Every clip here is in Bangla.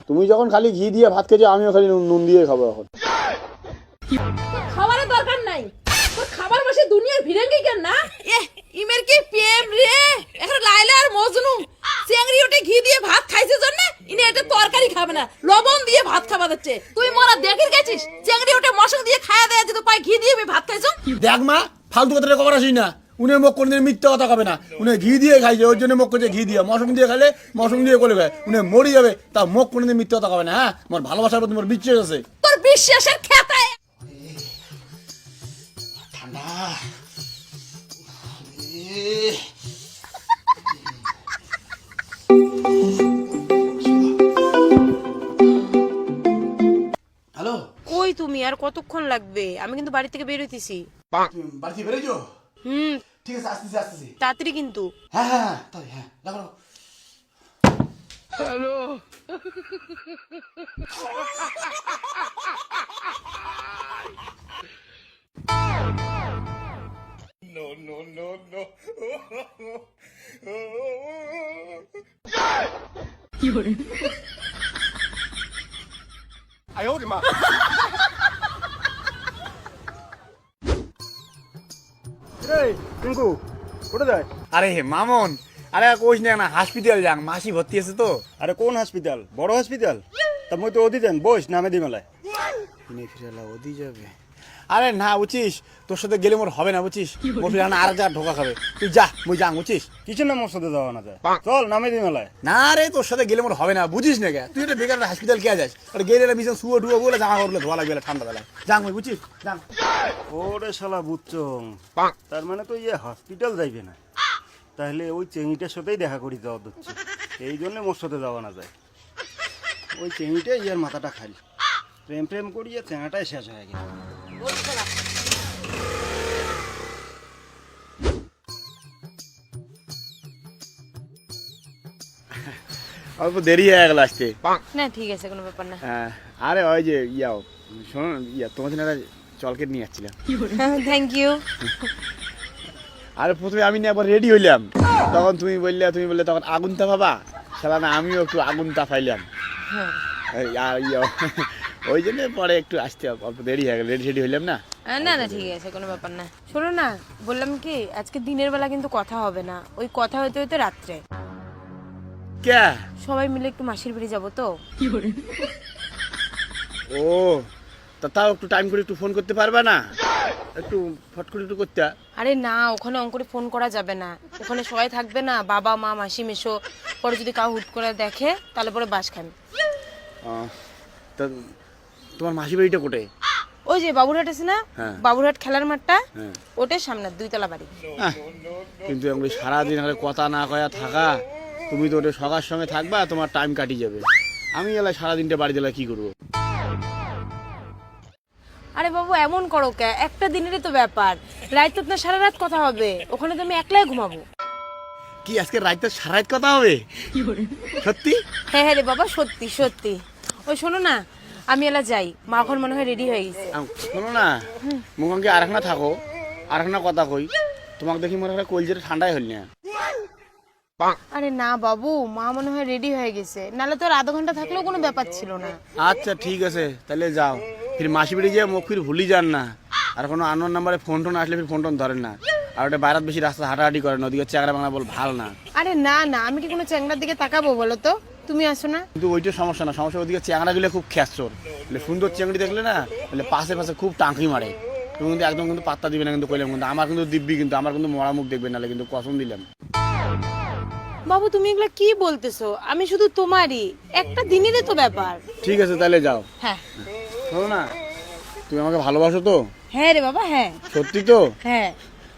তুমি যখন খালি ঘি দিয়ে ভাত খেয়েছো, আমিও খালি নুন দিয়ে খাবো এখন। খাবারের দরকার নাই, তোর খাবার বসে দুনিয়ার ভিড়েঙ্গি কেন না? ইমের কি প্রেম রে, এখন লাইলা আর মজনু চিংড়ি ওটে ঘি দিয়ে ভাত খাইছে জন্য ইনি এটা তরকারি খাবে না, লবণ দিয়ে ভাত খাওয়া যাচ্ছে। তুই মোরা দেখির গেছিস চিংড়ি ওটে মশলা দিয়ে খাওয়া দেয়া যেত, পাই ঘি দিয়ে ভাত খাইছো? দেখ মা, ফালতু কথা কবার আসিস না। উনি মুখ কোনদিন মিথ্যা কথা খাবে না, উনি ঘি দিয়ে খাইছে, ওর জন্য মুখ করছে ঘি দিয়ে। মশরুম দিয়ে খাইলে মশরুম দিয়ে করে খায়, উনি মরে যাবে, তা মুখ কোনদিন মিথ্যা কথা খাবে না। হ্যাঁ, আমার ভালোবাসার প্রতি আমার বিশ্বাস আছে। তোর বিশ্বাসের খেতায় ঠান্ডা। হ্যালো, কই তুমি? আর কতক্ষণ লাগবে? আমি কিন্তু বাড়ি থেকে বের হইতেছি। বাড়ি বেরোছো? হুম, ঠিক আছে, আসতেছি আসতেছি। তাড়াতাড়ি কিন্তু। হ্যাঁ হ্যাঁ হ্যাঁ, তাই হ্যাঁ, রাখো। Hello. No, no, no, no.哎呦我的妈！ আরে মামন, আরে কইস না হসপিটাল যাং, মাসি ভর্তি আছে তো। আরে কোন হসপিটাল? বড় হসপিটাল? তা মই তো ওদি দেন বস নামে দি মেলায়। কিনে ফিরালা ওদি যাবে? আরে না বুঝছিস, তোর সাথে গেলে মোর হবে না বুঝছিস, মোর ফিরানা আর যা ঢোকা খাবে। তুই যা, মুই যাং বুঝছিস। কিছু না মোর সাথে যাওয়া না যায়, চল নামে দি মেলায়। না রে, তোর সাথে গেলে মোর হবে না বুঝিস না কে? তুই এটা বেকার হসপিটাল কে যাস? আর গেলে মিশন শুয়ে ডুয়ে বলে জামা কাপড় ধোয়া লাগবে ঠান্ডা বেলায়। যাং মুই বুঝছিস, যাং। ওরে শালা বুচ্চং, তার মানে তো ইয়ে হসপিটাল যাইবে না, তাহলে ওই চেঙ্গিটার সাথেই দেখা করি যাওয়া হচ্ছে। এই জন্য মোর সাথে যাওয়া না যায়। ওই চেঙ্গিটাই ইয়ার মাথাটা খালি, প্রেম প্রেম করিয়ে চেঙ্গাটাই শেষ হয়ে গেল। অল্প দেরি হয়ে গেল আসতে। না ঠিক আছে, কোনো ব্যাপার না। হ্যাঁ, আরে ওই যে ইয়াও শোনো না, তোমার জন্য একটা চলকেট নিয়ে আসছিলাম। Thank you. আরে প্রথমে আমি নিয়ে একবার রেডি হইলাম, তখন তুমি বললে তখন আগুন তাপাবা, শালা না আমিও একটু আগুন তাপাইলাম। আর ওই জন্য পরে একটু আসতে অল্প দেরি হয়ে গেল, রেডি হইলাম না। না না ঠিক আছে, কোনো ব্যাপার না। শোনো না, বললাম কি আজকে দিনের বেলা কিন্তু কথা হবে না, ওই কথা হইতে হইতে রাত্রে। কে? সবাই মিলে একটু মাসির বাড়ি যাবো তো। ও, তা তাও একটু টাইম করে একটু ফোন করতে পারবে না? একটু ফট করে একটু করতে। আরে না, ওখানে অঙ্করে ফোন করা যাবে না, ওখানে সবাই থাকবে না, বাবা মা মাসি মেশো, পরে যদি কাউ হুট করে দেখে তাহলে পরে বাস খান। তা তোমার মাসি বাড়িটা কোটে? ওই যে বাবুরহাট আছে না, হ্যাঁ। বাবুরহাট খেলার মাঠটা, হ্যাঁ। ওটার সামনে 2 তলা বাড়ি। কিন্তু আমি সারাদিন হলে কথা না কয়া থাকা, তুমি তো ওটা সবার সঙ্গে থাকবা, তোমার টাইম কাটি যাবে। আমি এলাই সারাদিনটা বাড়ি দিলে কি করবো? আরে বাবু এমন করো কে, একটা দিনেরই তো ব্যাপার, রাত তো আপনার সারা রাত কথা হবে, ওখানে তো আমি একলাই ঘুমাবো। কি আজকে রাইতে সারা রাত কথা হবে? সত্যি? হ্যাঁ হ্যাঁ রে বাবা, সত্যি সত্যি। ওই শোনো না, আমি এলা যাই, মা এখন মনে হয় রেডি হয়ে গেছে। শোনো না, মুখাঙ্গে আর একটা থাকো, আর একটা কথা কই, তোমাকে দেখি মনে হয় কলজেটা ঠান্ডাই হল না। আরে না বাবু, মা মনে হয় রেডি হয়ে গেছে, নাহলে তো আর আধা ঘন্টা থাকলেও কোনো ব্যাপার ছিল না। আচ্ছা ঠিক আছে, তাহলে যাও। ফির মাসি বাড়ি যেয়ে মুখ ফির ভুলি যান না, আর কোনো আননোন নাম্বারে ফোন টোন আসলে ফির ফোন টোন ধরেন না, আর ওটা বাইরে বেশি রাস্তা হাঁটাহাঁটি করেন, ওদিকে চ্যাংরা বাংলা বল ভালো না। আরে না না, আমি কি কোনো চ্যাংড়ার দিকে তাকাবো বলো তো? তুমি আসো না। কিন্তু ওইটা সমস্যা না, সমস্যা ওদিকে চ্যাংরা গুলো খুব খ্যাচর, সুন্দর চিংড়ি দেখলে না, বলে পাশে পাশে খুব টাঙ্কি মারে, তুমি কিন্তু একদম কিন্তু পাত্তা দিবে না, কিন্তু কইলাম কিন্তু আমার কিন্তু দিব্যি, কিন্তু আমার কিন্তু মরা মুখ দেখবে নাহলে কিন্তু কসম দিলাম। বাবু তুমি এগুলা কি বলতেছো? আমি শুধু তোমারই, একটা দিনেরই তো ব্যাপার। ঠিক আছে তাহলে যাও। হ্যাঁ শোনো না, তুমি আমাকে ভালোবাসো তো? হ্যাঁ রে বাবা, হ্যাঁ। সত্যি তো? হ্যাঁ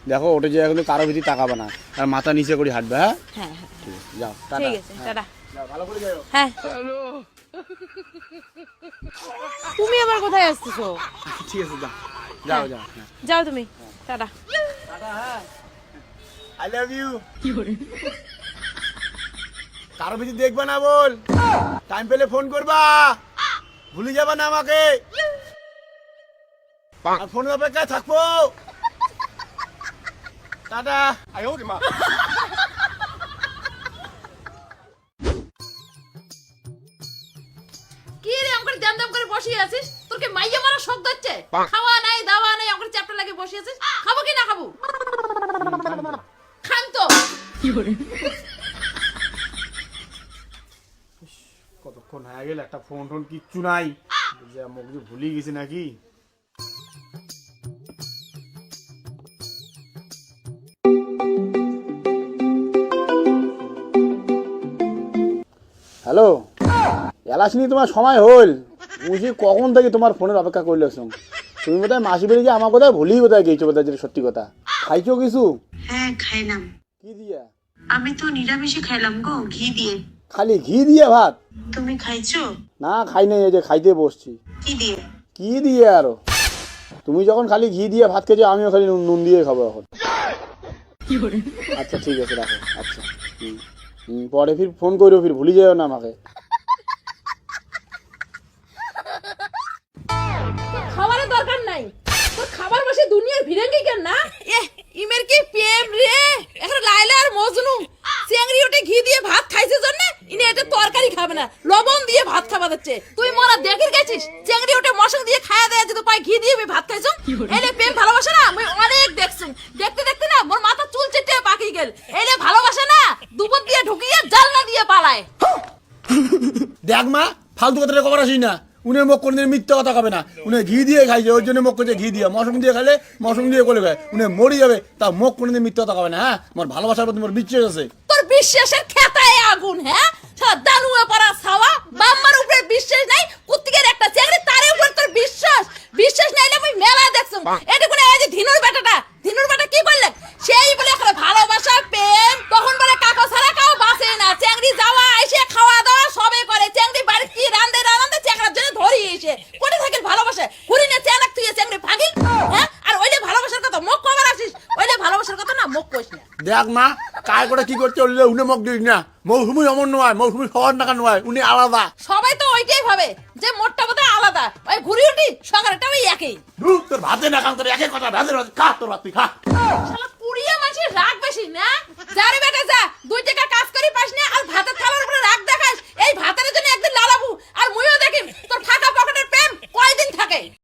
দেখো ওটা যে কিন্তু কারো ভিতরে তাকাবে না, আর মাথা নিচে করে হাঁটবে। হ্যাঁ হ্যাঁ হ্যাঁ, ঠিক আছে, যাও, টাটা। ঠিক আছে, টাটা। যাও, ভালো করে যাও। হ্যাঁ। তুমি আবার কোথায় আসতেছো? ঠিক আছে, যাও যাও যাও। যাও তুমি, টাটা। I love you. কারো ভিতরে দেখবা না বল, টাইম পেলে ফোন করবা, ভুলে যাবা না আমাকে, আর ফোনের অপেক্ষায় থাকবো। টাটা। আই ওরে মা। করে দাম দাম করে বসিয়ে আছিস? তোর কি মাইয়া মারা শখ ধরছে? খাওয়া নাই দাওয়া নাই আমার চ্যাপ্টার লাগে বসে আছিস। খাবো কি না খাবো? খান তো। কতক্ষণ হয়ে গেল, একটা ফোন টোন কিচ্ছু নাই, যে মুখ যে ভুলে গেছি নাকি। হ্যালো, এলাসনি তোমার সময় হল, বুঝি কখন থেকে তোমার ফোনের অপেক্ষা করলে। তুমি বোধহয় মাসি বেরিয়ে গিয়ে আমার কোথায় ভুলেই কোথায় গেছো, বোধহয়, যেটা সত্যি কথা। খাইছো কিছু? হ্যাঁ খাইলাম। কি দিয়া? আমি তো নিরামিষে খাইলাম গো, ঘি দিয়ে। খালি ঘি দিয়ে ভাত? তুমি খাইছো? না খাই নাই, এই যে খাইতে বসছি। কি দিয়ে? কি দিয়ে আরো? তুমি যখন খালি ঘি দিয়ে ভাত খেয়েছো, আমিও খালি নুন দিয়ে খাবো এখন। আচ্ছা ঠিক আছে, রাখো। আচ্ছা পরে ফির ফোন করো, ফির ভুলে যাও না আমাকে। খাবারের দরকার নাই, তোর খাবার বসে দুনিয়ার ভিড়েঙ্গি কেন না? ইমের কি প্রেম রে, এখন লাইলা আর মজনু চিংড়ি ওটে ঘি দিয়ে ভাত খাইছে জন্য ইনি এটা তরকারি খাবে না, লবণ দিয়ে ভাত খাওয়া যাচ্ছে। তুই মোরা দেখে গেছিস চিংড়ি ওটে মশলা দিয়ে খাওয়া দেয়, যদি পাই ঘি দিয়ে ভাত খাইছো? এলে প্রেম ভালোবাসা না আমি অনেক দেখছি, দেখতে দেখতে না মোর মাথা চুল চেটে পাকি গেল। এলে ভালোবাসা না দুপুর দিয়ে ঢুকিয়ে জানলা দিয়ে পালায়। দেখ মা, ফালতু কথাটা কবার আসি না। উনি মুখ কোনদিন মিথ্যা কথা খাবে না, উনি ঘি দিয়ে খাইছে, ওই জন্য মুখ করছে ঘি দিয়ে। মশরুম দিয়ে খাইলে মশরুম দিয়ে করে খায়, উনি মরি যাবে, তা মুখ কোনদিন মিথ্যা কথা খাবে না। হ্যাঁ, আমার ভালোবাসার প্রতি মোর বিশ্বাস আছে। তোর বিশ্বাসের খেতায় আগুন, হ্যাঁ সারা দানুয়ে পড়া ছাওয়া, বাম্মার উপরে বিশ্বাস নাই, কুত্তিকের একটা চেংড়ি তার উপর তোর বিশ্বাস। বিশ্বাস নাইলে আমি মেলা দেখছুম। এটা কোন এই যে ধিনুর বেটা কি বললে? সেই বলে এখন ভালোবাসা প্রেম, তখন বলে কাকা ছাড়া কাউ বাঁচে না। চেংড়ি যাওয়া এসে খাওয়া দাওয়া সবে করে, চেংড়ি বাড়ি কি রান্দে চেংড়ার জন্য ধরি এসে কোটে থাকে ভালোবাসা। ঘুরি না চেনাক তুই চেংড়ি ভাগি, হ্যাঁ? আর ওইলে ভালোবাসার কথা মুখ কবার আসিস, ওইলে ভালোবাসার কথা না মুখ কইস না। দেখ মা, কায় করে কি করছে উনি উনি মুখ দিস না। মৌসুমি অমন নয়, মৌসুমি সবার নাকা নয়, উনি আলাদা। সবাই তো ওইটাই ভাবে যে মোটটা কথা আলাদা, ওই ঘুরি উঠি সকালটা ওই একই। তোর ভাতে না খান, তোর একই কথা, ভাতের ভাত খা, তোর ভাত তুই খা। শালা কুড়িয়ে মাঝে রাগ বেশি না, যা